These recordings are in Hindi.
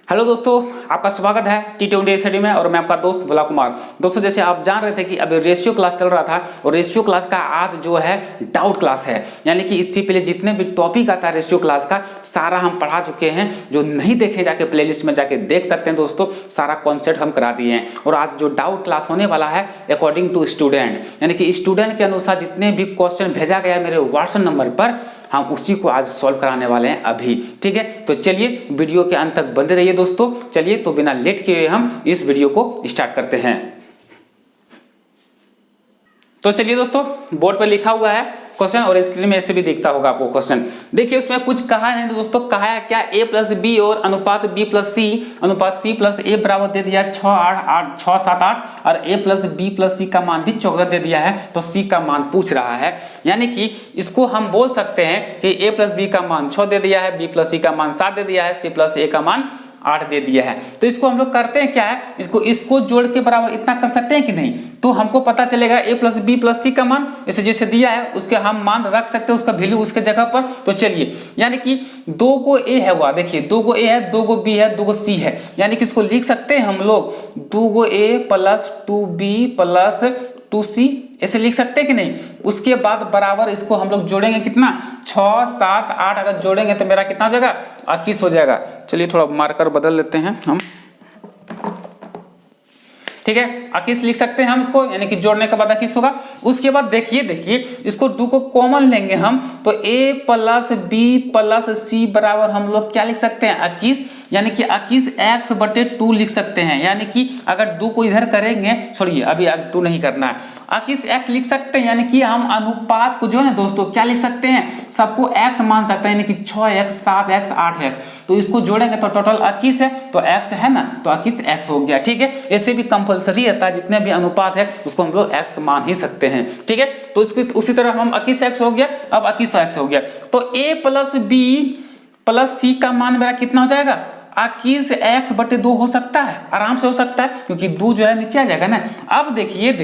हेलो दोस्तों, आपका स्वागत है T20 स्टडी में और मैं आपका दोस्त भोला कुमार। दोस्तों, जैसे आप जान रहे थे कि अभी रेशियो क्लास चल रहा था और रेशियो क्लास का आज जो है डाउट क्लास है, यानी कि इससे पहले जितने भी टॉपिक आता है रेशियो क्लास का सारा हम पढ़ा चुके हैं। जो नहीं देखे जाके प्लेलिस्ट में जाके देख सकते हैं दोस्तों, सारा कॉन्सेप्ट हम करा दिए हैं। और आज जो डाउट क्लास होने वाला है अकॉर्डिंग टू स्टूडेंट, यानी कि स्टूडेंट के अनुसार जितने भी क्वेश्चन भेजा गया है मेरे व्हाट्सएप नंबर पर, हम उसी को आज सॉल्व कराने वाले हैं अभी। ठीक है, तो चलिए वीडियो के अंत तक बने रहिए दोस्तों। चलिए तो बिना लेट किए हम इस वीडियो को स्टार्ट करते हैं। तो चलिए दोस्तों, बोर्ड पर लिखा हुआ है क्वेश्चन और स्क्रीन में ऐसे भी दिखता होगा आपको क्वेश्चन। देखिए उसमें कुछ कहा है दोस्तों, कहा है क्या a प्लस बी और अनुपात b प्लस सी अनुपात c प्लस a बराबर दे दिया 6 7 8 और a प्लस b प्लस सी का मान भी 14 दे दिया है। तो c का मान पूछ रहा है, यानी कि इसको हम बोल सकते हैं कि a प्लस b का मान 6 दे दिया है, b प्लस c का मान 7 दे दिया है, c प्लस a का मान 8 दे दिया है। तो इसको हम लोग करते हैं क्या है, इसको जोड़ के बराबर इतना कर सकते हैं कि नहीं, तो हमको पता चलेगा a प्लस बी प्लस सी का मान इसे जैसे दिया है उसके हम मान रख सकते हैं, उसका वैल्यू उसके जगह पर। तो चलिए, यानी कि 2 को a है हुआ, देखिए 2 को a है, 2 को b है, 2 को c है, यानी कि इसको लिख सकते हैं हम लोग 2 को a plus 2b plus 2c ऐसे लिख सकते हैं कि नहीं। उसके बाद बराबर इसको हम लोग जोड़ेंगे कितना 6 7 8 अगर जोड़ेंगे तो मेरा कितना हो जाएगा 21 हो जाएगा। चलिए थोड़ा मार्कर बदल लेते हैं हम, ठीक है 21 लिख सकते हैं हम इसको, यानी कि जोड़ने के बाद 21 होगा। उसके बाद देखिए इसको 2 को कॉमन लेंगे हम तो a plus b plus c बराबर हम लोग क्या लिख सकते हैं 21, यानी कि 21 x/2 लिख सकते हैं। यानी कि अगर 2 को इधर करेंगे, छोड़िए अभी 2 नहीं करना है, 21x लिख सकते हैं। यानी कि हम अनुपात को जो है दोस्तों क्या लिख सकते हैं, सबको x मान सकते हैं, यानी कि 6x 7x 8x। तो इसको जोड़ेंगे तो टोटल 21 है, तो x है ना, तो 21x हो गया। ठीक है, ऐसे भी कंपलसरी रहता है, जितने भी अनुपात है उसको हम लोग x मान ही सकते हैं। ठीक है, तो इसकी उसी तरह हम 21x हो गया, अब 21x हो गया। तो a plus b plus c का मान मेरा कितना हो जाएगा 21x/2 हो सकता है, आराम से हो सकता है, क्योंकि 2 जो है नीचे आ जाएगा ना। अब देखिए a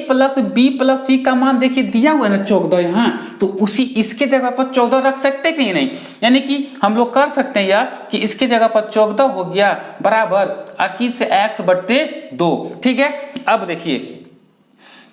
plus b plus c का मान देखिए दिया हुआ है ना 14 यहाँ, तो उसी इसके जगह पर 14 रख सकते हैं कि नहीं। यानी कि हम लोग कर सकते हैं यार कि इसके जगह पर 14 हो गया बराबर 21x/2। ठीक है, अब देखिए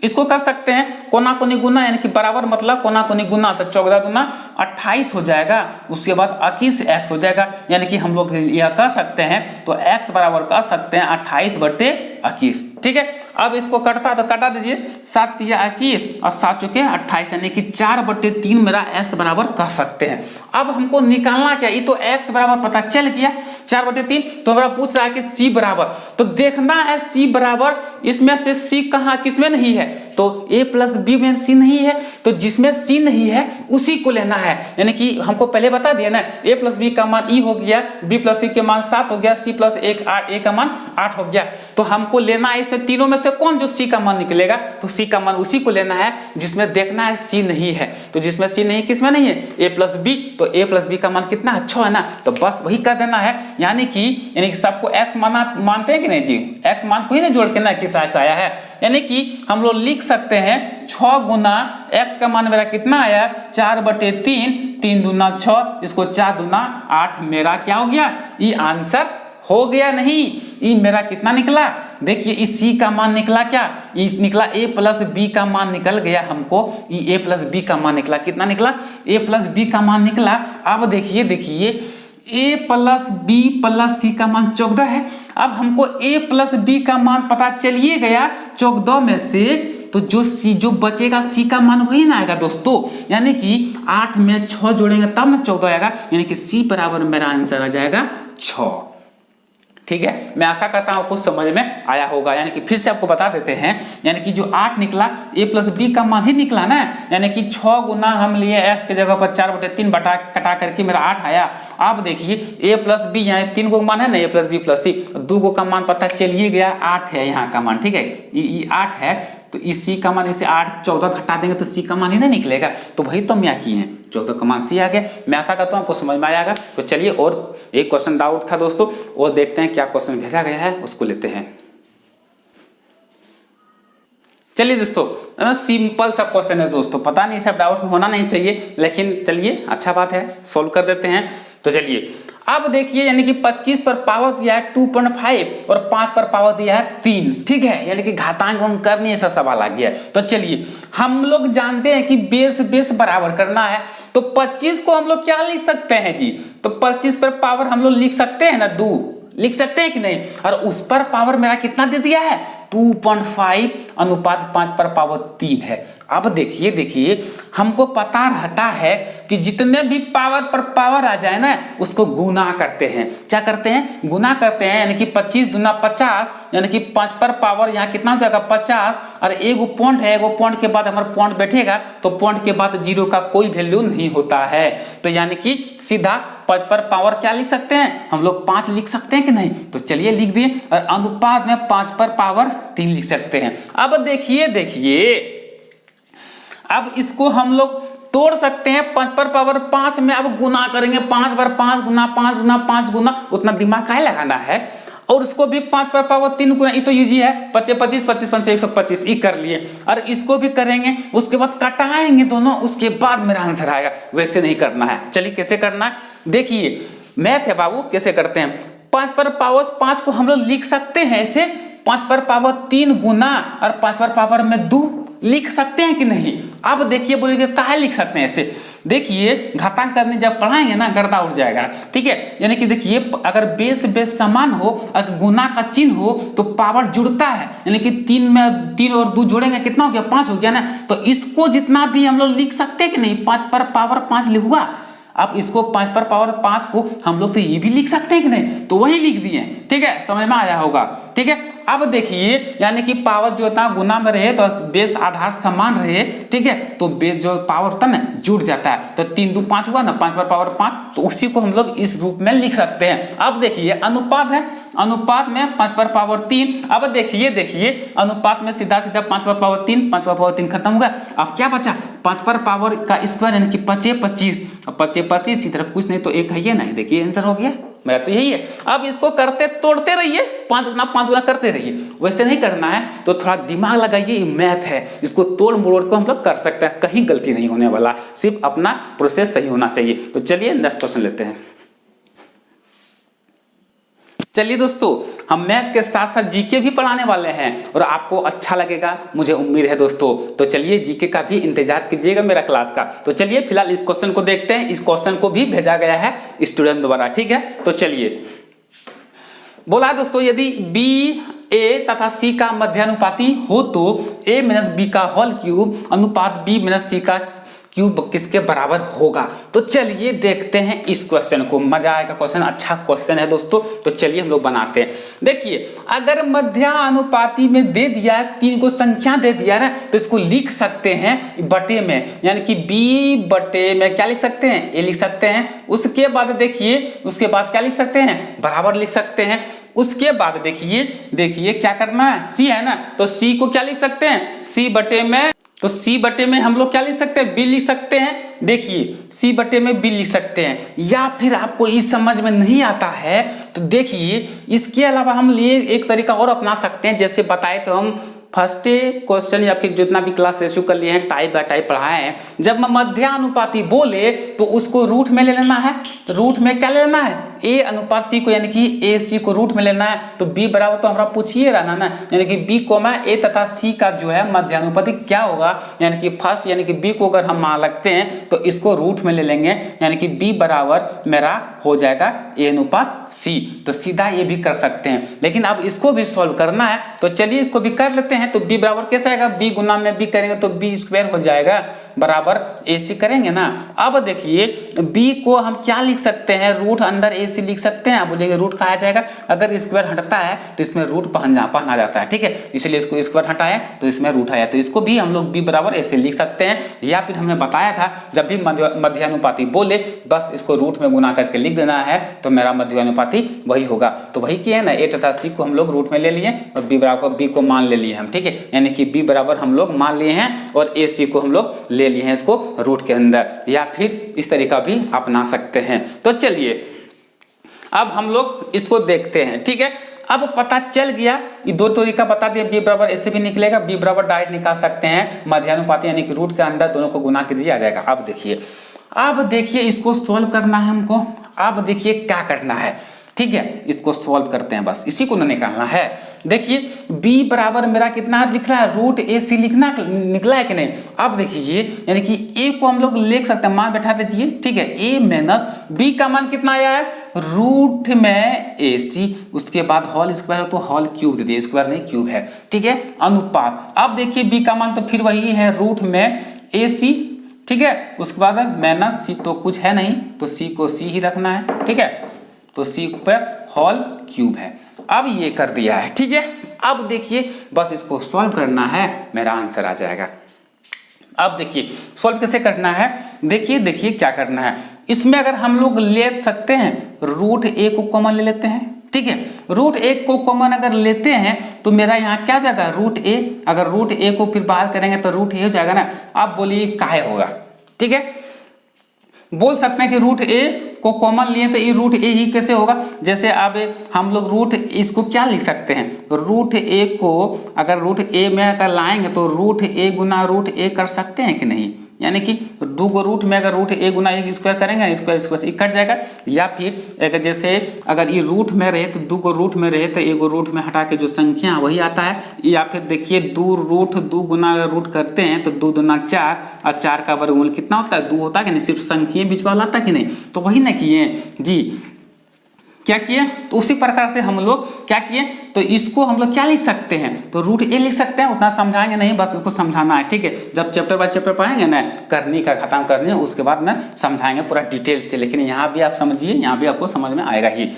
इसको कर सकते हैं कोना कोनी गुना, यानी कि बराबर मतलब कोना कोनी गुना, तो 14 दूना 28 हो जाएगा। उसके बाद 21x हो जाएगा, यानी कि हम लोग यह कर सकते हैं तो x बराबर कर सकते हैं 28/21। ठीक है, अब इसको कटता तो कटा दीजिए, 7 या 21 और 7 चुके 28, यानी कि 4/3 मेरा x बराबर कर सकते हैं। अब हमको निकालना क्या, ये तो x बराबर पता चल गया 4/3, तो हमारा पूछ रहा है कि c बराबर, तो देखना है c बराबर इसमें से c कहाँ किसमें नहीं है, तो a प्लस बी में c नहीं है, तो जिसमें c नहीं है उसी को लेना है। यानी कि हमको पहले बता दिया ना, a प्लस बी का मान e हो गया, b प्लस c के मान 7 हो गया, c प्लस a का मान 8 हो गया। तो हमको लेना है इसमें तीनों में से कौन जो c का मान निकलेगा, तो c का मान उसी को लेना है जिसमें देखना है c नहीं है। तो जिसमें c नहीं किसमें नहीं है a प्लस बी, तो a प्लस बी का मान कितना है 6 है ना, तो बस वही कर देना है। यानी कि सबको x मानते हैं कि नहीं जी, x मान को ही ना जोड़ के ना किस x आया है, यानी कि हम लोग लिख सकते हैं 6 गुना x का मान मेरा कितना आया 4/3, 3 दूना 6, इसको 4 दूना 8, मेरा क्या हो गया, ये आंसर हो गया। नहीं, ये मेरा कितना निकला, देखिए इस c का मान निकला क्या, ये निकला a प्लस b का मान निकल गया हमको, ये a प्लस b का मान निकला, कितना निकला a प्लस b का मान निकला। अब देखिए a plus b plus c का मान 14 है। अब हमको a प्लस b का मान पता चलिए गया 14 में से, तो जो बचेगा c का मान वही ना आएगा दोस्तों, यानी कि 8 में 6 जोड़ेंगे तब ना 14 आएगा, यानी कि c बराबर मेरा आंसर आ जाएगा 6। ठीक है, मैं आशा करता हूँ कुछ समझ में आया होगा। यानी कि फिर से आपको बता देते हैं, यानी कि जो 8 निकला a प्लस बी का मान ही निकला ना, यानी कि 6 गुना हम लिए x के जगह पर 4/3 कटा करके मेरा 8 आया। अब देखिए a प्लस बी, यहाँ 3 को मान है ना a प्लस बी प्लस सी, 2 को का मान पता चलिए गया 8 है यहाँ का मान। ठीक है, ये 8 है, तो इस c का मान इसे 8 14 घटा देंगे तो c का मान ही ना निकलेगा, तो वही तो हम यहाँ किए हैं, 14 का मान c आ गया। मैं आशा करता हूँ आपको समझ में आएगा। तो चलिए और एक क्वेश्चन डाउट था दोस्तों, और देखते हैं क्या क्वेश्चन भेजा गया है, उसको लेते हैं। चलिए दोस्तों, सिंपल सा क्वेश्चन है दोस्तों, पता नहीं सब डाउट होना नहीं चाहिए, लेकिन चलिए अच्छा बात है, सोल्व कर देते हैं। तो चलिए अब देखिए, यानी कि 25 पर पावर दिया है 2.5 और 5 पर पावर दिया है 3, ठीक है, यानी कि घातांक अंक करनी, ऐसा सवाल आ गया है। तो चलिए हम लोग जानते हैं कि बेस बेस बराबर करना है, तो 25 को हम लोग क्या लिख सकते हैं जी, तो 25 पर पावर हम लोग लिख सकते हैं ना 2, लिख सकते हैं कि नहीं, और उस पर पावर मेरा कितना दे दिया है 2.5 अनुपात 5 पर पावर 3 है। अब देखिए हमको पता रहता है कि जितने भी पावर पर पावर आ जाए ना उसको गुना करते हैं, क्या करते हैं, गुना करते हैं, यानी कि 25 दूना 50, यानी कि 5 पर पावर यहाँ कितना हो जाएगा 50, और एगो पॉइंट है, एगो पॉइंट के बाद हमारा पॉइंट बैठेगा तो पॉइंट के बाद 0 का कोई वैल्यू नहीं होता है, तो यानी कि सीधा 5 पर पावर क्या लिख सकते हैं हम लोग 5 लिख सकते हैं कि नहीं, तो चलिए लिख दिए, और अनुपात में 5 पर पावर 3 लिख सकते हैं। अब देखिए अब इसको हम लोग तोड़ सकते हैं, 5 पर पावर 5 में अब गुना करेंगे, 5 पर 5 गुना 5 गुना 5 गुना, उतना दिमाग काहे लगाना है, और उसको भी 5 पर पावर 3 गुना, ये तो इजी है, 25 25 25 5 125 ये कर लिए, और इसको भी करेंगे, उसके बाद कटाएंगे दोनों, उसके बाद मेरा आंसर आएगा। वैसे नहीं करना है, चलिए कैसे करना है, देखिए मैथ है बाबू, कैसे करते हैं, 5 पर पावर 5 को हम लोग लिख सकते हैं ऐसे, 5 पर पावर 3 गुना और 5 पर पावर में 2 लिख सकते हैं कि नहीं। अब देखिए बोलिए काहे लिख सकते हैं ऐसे, देखिए घातांक करने जब पढ़ाएंगे ना गर्दा उड़ जाएगा, ठीक है, यानी कि देखिए अगर बेस बेस समान हो, अगर गुना का चिन्ह हो तो पावर जुड़ता है, यानी कि 3 में 3 और 2 जोड़ेंगे कितना हो गया 5 हो गया ना, तो इसको जितना भी हम लोग लिख सकते हैं कि नहीं, 5 पर पावर 5 लिखूंगा, अब इसको 5 पर पावर 5 को हम लोग तो ये भी लिख सकते हैं कि नहीं, तो वही लिख दिए, ठीक है, समझ में आया होगा, ठीक है। अब देखिए यानी कि पावर जो होता है गुना में रहे तो बेस आधार समान रहे, ठीक है, तो बेस जो पावर होता है ना जुड़ जाता है, तो 3 2 5 हुआ ना, 5 पर पावर 5, तो उसी को हम लोग इस रूप में लिख सकते हैं। अब देखिए अनुपात है, अनुपात में 5 पर पावर 3, अब देखिए अनुपात में सीधा 5 पर पावर 3, 5 पर पावर 3 खत्म हो गया, अब क्या बचा 5 पर पावर का स्क्वायर यानी कि 25 25, अब 25 25 इसी तरह कुछ नहीं तो एक है ये नहीं, देखिए आंसर हो गया, मेरा तो यही है। अब इसको करते तोड़ते रहिए, 5 गुना करते रहिए, वैसे नहीं करना है, तो थोड़ा दिमाग लगाइए, मैथ है, इसको तोड़ मरोड़ को हम लोग कर सकते हैं, कहीं गलती नहीं होने वाला, सिर्फ अपना प्रोसेस सही होना चाहिए। तो चलिए नेक्स्ट क्वेश्चन लेते हैं। चलिए दोस्तों हम मैथ के साथ साथ जीके भी पढ़ाने वाले हैं और आपको अच्छा लगेगा मुझे उम्मीद है दोस्तों, तो चलिए जीके का भी इंतजार कीजिएगा मेरा क्लास का। तो चलिए फिलहाल इस क्वेश्चन को देखते हैं, इस क्वेश्चन को भी भेजा गया है स्टूडेंट द्वारा, ठीक है। तो चलिए बोला दोस्तों यदि बी ए तथा सी का मध्यानुपाती हो तो ए माइनस बी का होल क्यूब अनुपात बी माइनस सी का क्यूब किसके बराबर होगा। तो चलिए देखते हैं इस क्वेश्चन को, मजा आएगा, क्वेश्चन अच्छा क्वेश्चन है दोस्तों। तो चलिए हम लोग बनाते हैं। देखिए अगर मध्यानुपाती में दे दिया है 3 को संख्या दे दिया है तो इसको लिख सकते हैं बटे में, यानी कि b बटे में क्या लिख सकते हैं ए लिख सकते हैं। उसके बाद देखिए उसके बाद क्या लिख सकते हैं बराबर लिख सकते हैं। उसके बाद देखिए क्या करना है c है ना, तो c को क्या लिख सकते हैं c बटे में, तो c बटे में हम लोग क्या लिख सकते हैं b लिख सकते हैं। देखिए c बटे में b लिख सकते हैं, या फिर आपको इस समझ में नहीं आता है तो देखिए इसके अलावा हम लिए एक तरीका और अपना सकते हैं। जैसे बताए तो हम फर्स्ट क्वेश्चन या फिर जितना भी क्लास रेशियो कर लिए हैं टाइप बाय टाइप पढ़ाए हैं। जब मध्यानुपाती बोले तो उसको रूट में ले लेना है, रूट में क्या ले लेना है a अनुपात c को, यानी कि a c को रूट में लेना है। तो b बराबर तो हमारा पूछिए रहना ना, यानी कि b कोमा a तथा c का जो है मध्यानुपाती क्या होगा, यानी कि फर्स्ट यानी कि b को अगर हम मान लगते हैं तो इसको रूट में ले लेंगे, यानी कि b बराबर मेरा हो जाएगा a अनुपात c। तो सीधा ये भी कर सकते हैं, लेकिन अब इसको भी सॉल्व करना है तो चलिए इसको भी कर लेते हैं। तो b बराबर कैसे आएगा, b गुना में b करेंगे तो b स्क्वायर हो जाएगा बराबर ac करेंगे ना। अब देखिए b को हम क्या लिख सकते हैं रूट अंडर ac लिख सकते हैं। आप बोलेंगे रूट कहा जाएगा, अगर स्क्वायर हटता है तो इसमें रूट पहना जाता है, ठीक है, इसलिए इसको स्क्वायर हटाया तो इसमें रूट आया, तो इसको भी हम लोग b बराबर ac लिख सकते हैं। या फिर हमने बताया था जब भी मध्यानुपाती बोले बस इसको रूट में गुना करके लिख देना है तो मेरा मध्यानुपाती वही होगा। तो वही किया है ना, a तथा c को हम लोग रूट में ले लिए और b बराबर b को मान ले लिए हम, ठीक है, यानी कि b बराबर हम लोग मान लिए हैं और ac को हम लोग ले लिए हैं इसको रूट के अंदर, या फिर इस तरीका भी अपना सकते हैं। तो चलिए अब हम लोग इसको देखते हैं, ठीक है। अब पता चल गया ये दो तरीका बता दिया, b बराबर ऐसे भी निकलेगा, b बराबर डायरेक्ट निकाल सकते हैं मध्यानुपाती यानी कि रूट के अंदर दोनों को गुना कर दिया जाएगा। अब देखिए इसको सोल्व करना है हमको। अब देखिए क्या करना है, ठीक है, इसको सॉल्व करते हैं, बस इसी को ना निकालना है। देखिए b बराबर मेरा कितना दिख रहा है, रूट ए सी लिखना निकला है कि नहीं। अब देखिए यानी कि a को हम लोग लिख सकते हैं, मान बैठा दीजिए, ठीक है, a माइनस b का मान कितना आया है, रूट में ए सी, उसके बाद होल स्क्वायर तो होल क्यूब दे दिए, स्क्वायर नहीं क्यूब है, ठीक है, अनुपात। अब देखिए b का मान तो फिर वही है रूट में ए सी, ठीक है, उसके बाद माइनस सी तो कुछ है नहीं, तो सी को सी ही रखना है, ठीक है, तो सी पर होल क्यूब है। अब ये कर दिया है, ठीक है। अब देखिए बस इसको सॉल्व करना है, मेरा आंसर आ जाएगा। अब देखिए सॉल्व कैसे करना है, देखिए क्या करना है, इसमें अगर हम लोग ले सकते हैं रूट ए को कॉमन ले लेते हैं, ठीक है, रूट ए को कॉमन अगर लेते हैं तो मेरा यहाँ क्या जाएगा रूट ए, अगर रूट ए को फिर बाहर करेंगे तो रूट ए हो जाएगा ना। आप बोलिए काहे होगा, ठीक है, बोल सकते हैं कि रूट ए को कॉमन लिए तो ये रूट ए ही कैसे होगा। जैसे अब हम लोग रूट इसको क्या लिख सकते हैं, रूट ए को अगर रूट ए में अगर लाएंगे तो रूट ए गुना रूट ए कर सकते हैं कि नहीं, यानी कि दो को रूट में अगर रूट ए गुना एक स्क्वायर करेंगे, स्क्वायर स्क्वायर कट जाएगा। या फिर अगर जैसे अगर ये रूट में रहे तो दो को रूट में रहे तो एक रूट में हटा के जो संख्या है वही आता है। या फिर देखिए दो रूट दो गुना अगर रूट करते हैं तो दो दुना चार, और चार का वर्गमूल कितना होता है, दो होता है कि नहीं, सिर्फ संख्या बीच वाला आता है कि नहीं, तो वही ना किए जी, क्या किए, तो उसी प्रकार से हम लोग क्या किए, तो इसको हम लोग क्या लिख सकते हैं, तो रूट ए लिख सकते हैं। उतना समझाएंगे नहीं, बस इसको समझाना है, ठीक है, जब चैप्टर बाय चैप्टर पढ़ेंगे ना, करनी का खत्म करनी है, उसके बाद में समझाएंगे पूरा डिटेल से। लेकिन यहाँ भी आप समझिए, यहाँ भी आपको समझ में आएगा ही,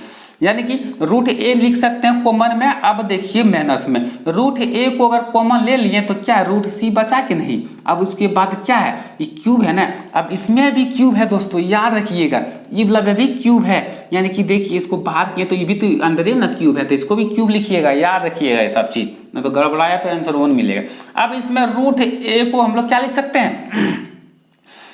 यानी कि रूट ए लिख सकते हैं कॉमन में। अब देखिए माइनस में रूट ए को अगर कॉमन ले लिए तो क्या रूट सी बचा कि नहीं। अब उसके बाद क्या है, ये क्यूब है ना, अब इसमें भी क्यूब है दोस्तों, याद रखिएगा, ये वाला भी क्यूब है, यानी कि देखिए इसको बाहर किए तो ये भी तो अंदर ही ना क्यूब है, तो इसको भी क्यूब लिखिएगा, याद रखिएगा ये सब चीज, नहीं तो गड़बड़ाया तो आंसर 1 मिलेगा। अब इसमें रूट ए को हम लोग क्या लिख सकते हैं,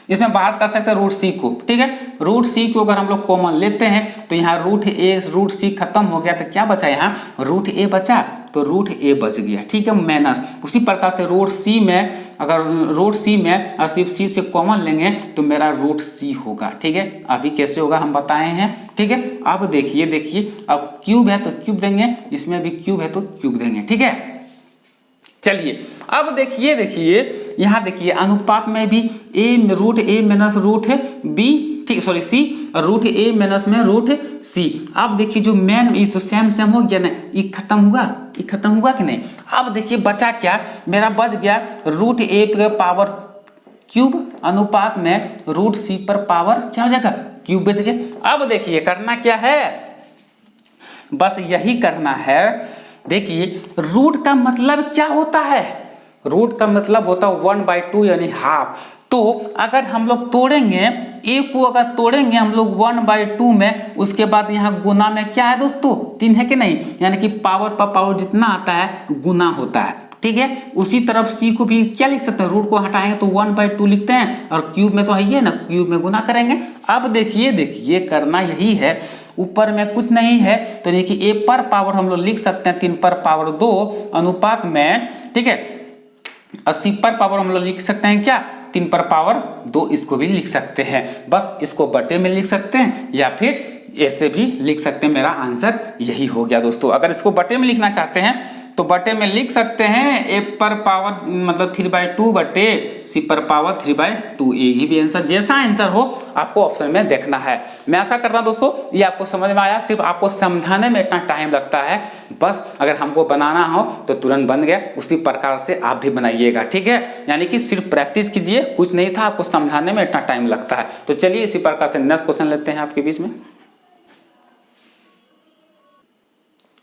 इसमें बाहर कर सकते हैं रूट सी को, ठीक है, रूट सी को अगर हम लोग कॉमन लेते हैं तो यहाँ रूट ए रूट सी खत्म हो गया तो क्या बचा, यहाँ रूट ए बचा, तो रूट ए बच गया, ठीक है, माइनस। उसी प्रकार से रूट सी में अगर रूट सी में और सिर्फ सी से कॉमन लेंगे तो मेरा रूट सी होगा, ठीक है, अभी कैसे होगा हम बताए हैं, ठीक है। अब देखिए अब क्यूब है तो क्यूब देंगे, इसमें भी क्यूब है तो क्यूब देंगे, ठीक है। चलिए अब देखिए यहाँ देखिए अनुपात में भी ए रूट ए माइनस रूट बी, ठीक, सॉरी सी, रूट ए माइनस में रूट सी। अब देखिए जो मेन ये तो सेम हो गया ना, ये खत्म हुआ कि नहीं। अब देखिए बचा क्या, मेरा बच गया रूट ए पर पावर क्यूब अनुपात में रूट सी पर पावर क्या हो जाएगा, क्यूब बच गया। अब देखिए करना क्या है, बस यही करना है। देखिए रूट का मतलब क्या होता है, रूट का मतलब होता है 1/2 यानी हाफ। तो अगर हम लोग तोड़ेंगे ए को, अगर तोड़ेंगे हम लोग 1/2 में, उसके बाद यहाँ गुना में क्या है दोस्तों 3 है कि नहीं, यानी कि पावर पर पावर जितना आता है गुना होता है, ठीक है। उसी तरफ सी को भी क्या लिख सकते हैं, रूट को हटाएंगे तो 1/2 लिखते हैं, और क्यूब में तो है ही ना, क्यूब में गुना करेंगे। अब देखिए करना यही है, ऊपर में कुछ नहीं है तो देखिए ए पर पावर हम लोग लिख सकते हैं 3 पर पावर 2 अनुपात में, ठीक है, 80 पर पावर हम लोग लिख सकते हैं क्या 3 पर पावर 2, इसको भी लिख सकते हैं। बस इसको बटे में लिख सकते हैं या फिर ऐसे भी लिख सकते हैं, मेरा आंसर यही हो गया दोस्तों। अगर इसको बटे में लिखना चाहते हैं तो बटे में लिख सकते हैं ए पर पावर मतलब 3/2 बटे सी पर पावर 3/2, ये भी आंसर, जैसा आंसर हो आपको ऑप्शन में देखना है। मैं आशा करता हूं दोस्तों ये आपको समझ में आया, सिर्फ आपको समझाने में इतना टाइम लगता है, बस अगर हमको बनाना हो तो तुरंत बन गया, उसी प्रकार से आप भी बनाइएगा, ठीक है। यानी कि सिर्फ प्रैक्टिस कीजिए, कुछ नहीं था, आपको समझाने में इतना टाइम लगता है। तो चलिए इसी प्रकार से नेक्स्ट क्वेश्चन लेते हैं आपके बीच में।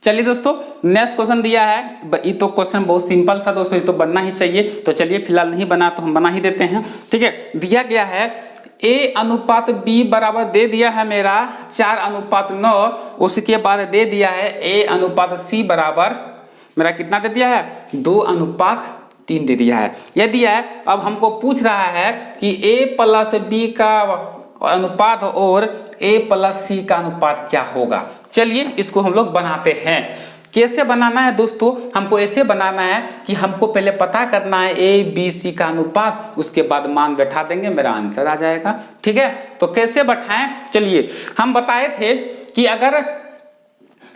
चलिए दोस्तों नेक्स्ट क्वेश्चन दिया है, ये तो क्वेश्चन बहुत सिंपल था दोस्तों, ये तो बनना ही चाहिए, तो चलिए फिलहाल नहीं बना तो हम बना ही देते हैं, ठीक है। दिया गया है ए अनुपात बी बराबर दे दिया है मेरा 4:9, उसके बाद दे दिया है ए अनुपात सी बराबर मेरा कितना दे दिया है 2:3 दे दिया है, यह दिया है। अब हमको पूछ रहा है कि ए प्लस बी का अनुपात और ए प्लस सी का अनुपात क्या होगा। चलिए इसको हम लोग बनाते हैं। कैसे बनाना है दोस्तों, हमको ऐसे बनाना है कि हमको पहले पता करना है ए बी सी का अनुपात, उसके बाद मान बैठा देंगे, मेरा आंसर आ जाएगा। ठीक है, तो कैसे बैठाएं, चलिए हम बताए थे कि अगर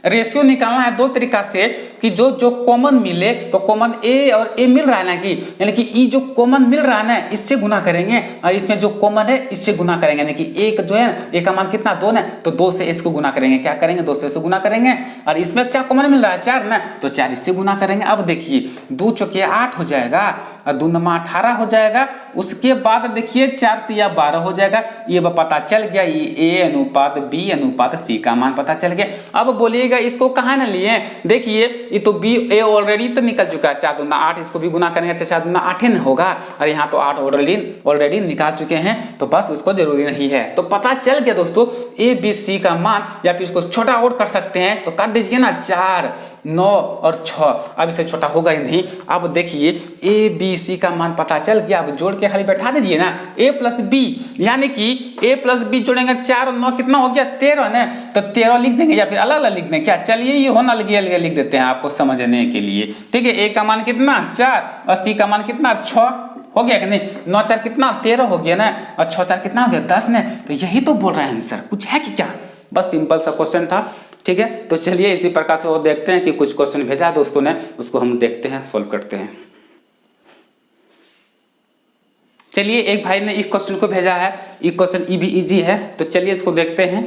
रेशियो निकालना है दो तरीका से कि जो जो कॉमन मिले, तो कॉमन ए और ए मिल रहा है ना, कि यानी कि ई जो कॉमन मिल रहा है ना इससे गुना करेंगे, और इसमें जो कॉमन है इससे गुना करेंगे, यानी कि एक जो है ए का मान कितना 2 ना, तो 2 से इसको गुना करेंगे, क्या करेंगे 2 से इसको गुना करेंगे, और इसमें क्या कॉमन मिल रहा है 4 ना, तो 4 इससे गुना करेंगे। अब देखिए 2 चौके 8 हो जाएगा और 2 नमा 18 हो जाएगा। उसके बाद देखिए 4 तिया 12 हो जाएगा। ये पता चल गया, ये ए अनुपात बी अनुपात सी का मान पता चल गया। अब बोलिएगा इसको कहाँ ना लिए, देखिए ये तो बी ए ऑलरेडी तो निकल चुका है, 4 दूना 8, इसको भी गुना करेंगे तो 4 दूना 8 न होगा, और यहाँ तो 8 ऑलरेडी निकाल चुके हैं, तो बस उसको जरूरी नहीं है। तो पता चल गया दोस्तों ए बी सी का मान, या फिर इसको छोटा और कर सकते हैं, तो कर दीजिए ना 4 9 और 6, अब इसे छोटा होगा ही नहीं। अब देखिए ए बी सी का मान पता चल गया, अब जोड़ के खाली बैठा दीजिए ना ए प्लस बी, यानी कि ए प्लस बी जोड़ेंगे 4 और 9 कितना हो गया 13 ना, तो 13 लिख देंगे या फिर अलग अलग लिख देंगे क्या, चलिए ये होना लगे अलग लिख देते हैं आपको समझने के लिए। ठीक है, ए का मान कितना 4 और सी का मान कितना 6 हो गया कि नहीं, 9 4 कितना 13 हो गया ना, और 6 4 कितना हो गया 10 ना, तो यही तो बोल रहे हैं आंसर, कुछ है कि क्या, बस सिंपल सा क्वेश्चन था। ठीक है, तो चलिए इसी प्रकार से वो देखते हैं कि कुछ क्वेश्चन भेजा दोस्तों ने, उसको हम देखते हैं, सोल्व करते हैं। चलिए एक भाई ने इस क्वेश्चन को भेजा है, ये क्वेश्चन ये भी इजी है, तो चलिए इसको देखते हैं।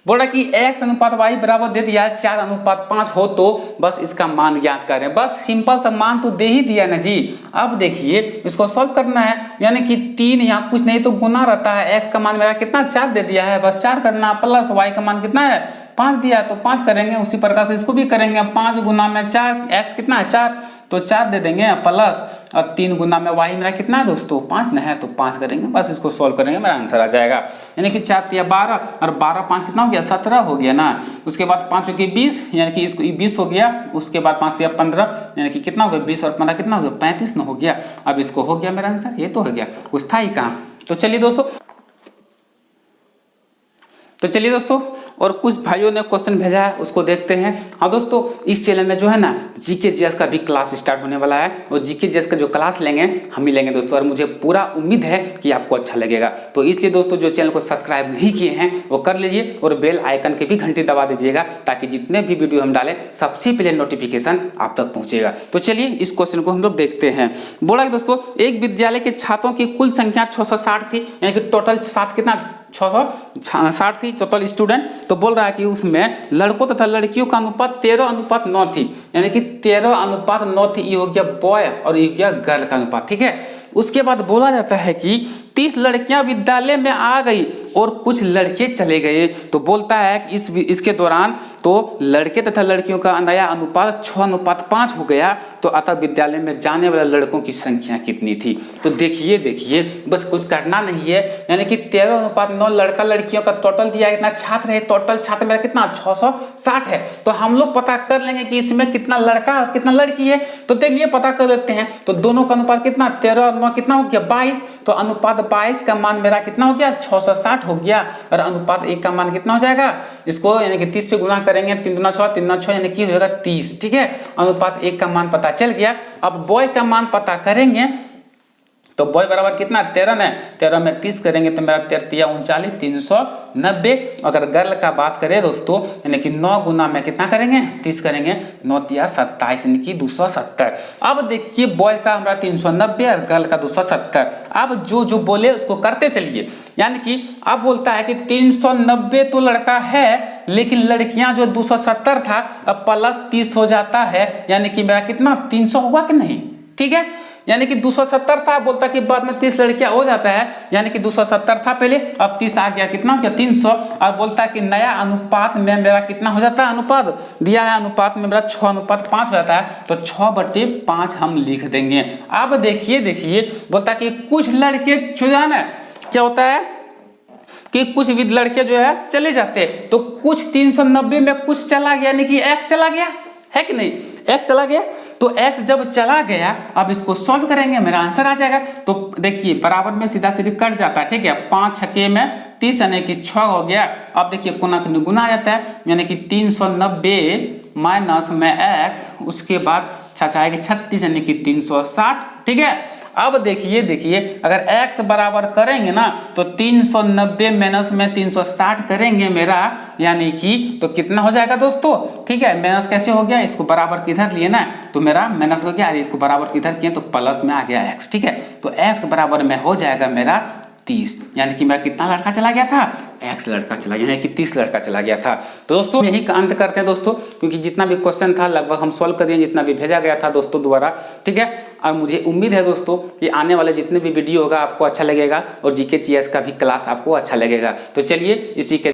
बोला कि x अनुपात y बराबर दे दिया है 4 अनुपात 5 हो तो बस इसका मान ज्ञात करें। बस सिंपल सा मान तो दे ही दिया ना जी। अब देखिए इसको सॉल्व करना है, यानी कि 3 यहाँ कुछ नहीं तो गुना रहता है, x का मान मेरा कितना 4 दे दिया है, बस 4 करना, प्लस y का मान कितना है 5 दिया तो 5 करेंगे, उसी प्रकार से इसको भी करेंगे, 5 गुना में 4, x कितना है 4 तो 4 दे देंगे, प्लस और 3 गुना में y मेरा कितना है दोस्तों 5 न है, तो 5 करेंगे, बस इसको सॉल्व करेंगे, मेरा आंसर आ जाएगा। यानी कि 4 तिया 12 और 12 5 कितना हो गया 17 हो गया ना, उसके बाद 5 के 20 यानी कि इसको 20 हो गया, उसके बाद 5 तिया 15 यानी कि कितना हो गया 20 और 15 कितना हो गया 35 न हो गया। अब इसको हो गया मेरा आंसर, ये तो हो गया, कुछ था ही कहाँ। तो चलिए दोस्तों और कुछ भाइयों ने क्वेश्चन भेजा है उसको देखते हैं। हाँ दोस्तों, इस चैनल में जो है ना जीके जीएस का भी क्लास स्टार्ट होने वाला है, और जीके जीएस का जो क्लास लेंगे हम ही लेंगे दोस्तों, और मुझे पूरा उम्मीद है कि आपको अच्छा लगेगा। तो इसलिए दोस्तों जो चैनल को सब्सक्राइब नहीं किए हैं वो कर लीजिए, और बेल आइकन की भी घंटी दबा दीजिएगा, ताकि जितने भी वीडियो हम डालें सबसे पहले नोटिफिकेशन आप तक पहुँचेगा। तो चलिए इस क्वेश्चन को हम लोग देखते हैं। बोला कि दोस्तों एक विद्यालय के छात्रों की कुल संख्या 660 थी, यानी कि टोटल 7 कितना 660 थी टोटल स्टूडेंट। तो बोल रहा है कि उसमें लड़कों तथा लड़कियों का अनुपात 13:9 थी, यानी कि 13:9 थी, ये हो गया बॉय और ये हो गया गर्ल का अनुपात। ठीक है, उसके बाद बोला जाता है कि 30 लड़कियां विद्यालय में आ गई और कुछ लड़के चले गए। तो बोलता है कि इसके दौरान तो लड़के तथा लड़कियों का नया अनुपात 6:5 हो गया, तो अतः विद्यालय में जाने वाले लड़कों की संख्या कितनी थी। तो देखिए बस कुछ करना नहीं है, यानी कि 13:9 लड़का लड़कियों का टोटल दिया, इतना छात्र है, टोटल छात्र मेरा कितना 660 है। तो हम लोग पता कर लेंगे कि इसमें कितना लड़का और कितना लड़की है। तो देखिए पता कर लेते हैं, तो दोनों का अनुपात कितना 13 और 9 कितना हो गया 22, तो अनुपात 22 का मान मेरा कितना हो गया 660 हो गया, और अनुपात 1 का मान कितना हो जाएगा, इसको यानी कि 30 से गुना करेंगे, 3 दूना 6 3 दूना 6 यानी कि हो जाएगा 30। ठीक है, अनुपात 1 का मान पता चल गया। अब बॉय का मान पता करेंगे, तो बॉय बराबर कितना 13 है, 13 में 30 करेंगे तो मेरा 13 तिया 39 390। अगर गर्ल का बात करें दोस्तों, यानी कि 9 गुना में कितना करेंगे 30 करेंगे, 9 तिया 27 यानी कि 270। अब देखिए बॉय का हमारा 390 और गर्ल का 270। अब जो बोले उसको करते चलिए, यानी कि अब बोलता है कि 390 तो लड़का है, लेकिन लड़कियां जो 270 था अब प्लस 30 हो जाता है, यानी कि मेरा कितना 300 होगा कि नहीं। ठीक है, यानी कि 270 था, बोलता कि बाद में 30 लड़कियां हो जाता है, यानी कि 270 था पहले, अब 30 आ गया, कितना हो गया 300। और बोलता है कि नया अनुपात में मेरा कितना हो जाता है, अनुपात दिया है, अनुपात में मेरा 6:5 हो जाता है, तो 6/5 हम लिख देंगे। अब देखिए बोलता कि कुछ लड़के चुजाना क्या होता है कि कुछ लड़के जो है चले जाते, तो कुछ 390 में कुछ चला गया, यानी कि x चला गया है कि नहीं, x चला गया। तो x जब चला गया, अब इसको सॉल्व करेंगे, मेरा आंसर आ जाएगा। तो देखिए बराबर में सीधा सीधी कट जाता है। ठीक है, 5 छक्के में 30 यानी कि 6 हो गया। अब देखिए गुना आ जाता है, यानी कि 390 माइनस में x, उसके बाद चाचा आएगा 36 यानी कि 360। ठीक है, अब देखिए अगर x बराबर करेंगे ना तो 390 माइनस में 360 करेंगे मेरा, यानी कि तो कितना हो जाएगा दोस्तों। ठीक है, माइनस कैसे हो गया, इसको बराबर किधर लिए ना तो मेरा माइनस हो गया, इसको बराबर किधर किए तो प्लस में आ गया x। ठीक है, तो x बराबर में हो जाएगा मेरा 30, यानी कि मेरा कितना लड़का चला गया था, x लड़का चला गया, यानी कि 30 लड़का चला गया था। तो दोस्तों यही अंत करते हैं दोस्तों, क्योंकि जितना भी क्वेश्चन था लगभग हम सॉल्व कर दिए, जितना भी भेजा गया था दोस्तों द्वारा। ठीक है, और मुझे उम्मीद है दोस्तों कि आने वाले जितने भी वीडियो होगा आपको अच्छा लगेगा और जीके जीएस का भी क्लास आपको अच्छा लगेगा। तो चलिए इसी के